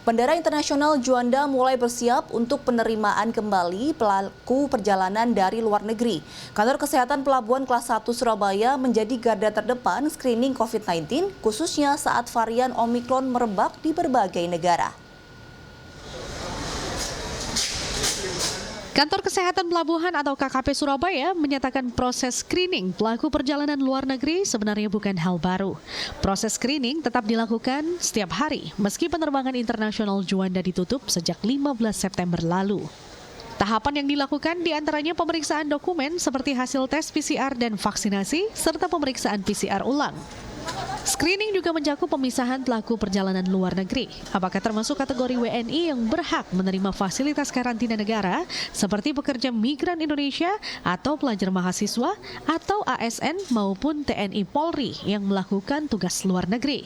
Bandara Internasional Juanda mulai bersiap untuk penerimaan kembali pelaku perjalanan dari luar negeri. Kantor Kesehatan Pelabuhan Kelas 1 Surabaya menjadi garda terdepan screening COVID-19, khususnya saat varian Omikron merebak di berbagai negara. Kantor Kesehatan Pelabuhan atau KKP Surabaya menyatakan proses screening pelaku perjalanan luar negeri sebenarnya bukan hal baru. Proses screening tetap dilakukan setiap hari meski penerbangan internasional Juanda ditutup sejak 15 September lalu. Tahapan yang dilakukan diantaranya pemeriksaan dokumen seperti hasil tes PCR dan vaksinasi serta pemeriksaan PCR ulang. Screening juga mencakup pemisahan pelaku perjalanan luar negeri. Apakah termasuk kategori WNI yang berhak menerima fasilitas karantina negara seperti pekerja migran Indonesia atau pelajar mahasiswa atau ASN maupun TNI Polri yang melakukan tugas luar negeri.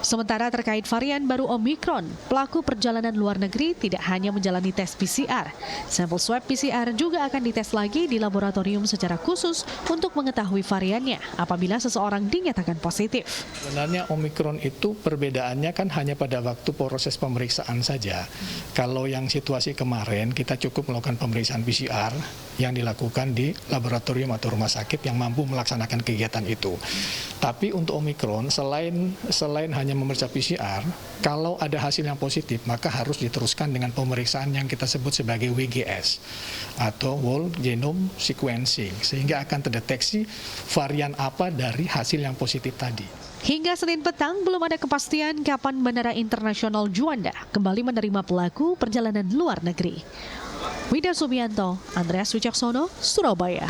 Sementara terkait varian baru Omikron, pelaku perjalanan luar negeri tidak hanya menjalani tes PCR. Sampel swab PCR juga akan dites lagi di laboratorium secara khusus untuk mengetahui variannya apabila seseorang dinyatakan positif. Sebenarnya Omikron itu perbedaannya kan hanya pada waktu proses pemeriksaan saja. Kalau yang situasi kemarin kita cukup melakukan pemeriksaan PCR yang dilakukan di laboratorium atau rumah sakit yang mampu melaksanakan kegiatan itu. Tapi untuk Omikron selain hanya memeriksa PCR, kalau ada hasil yang positif maka harus diteruskan dengan pemeriksaan yang kita sebut sebagai WGS atau Whole Genome Sequencing sehingga akan terdeteksi varian apa dari hasil yang positif tadi. Hingga Senin petang belum ada kepastian kapan Bandara Internasional Juanda kembali menerima pelaku perjalanan luar negeri. Wida Subianto, Andreas Wicaksono, Surabaya.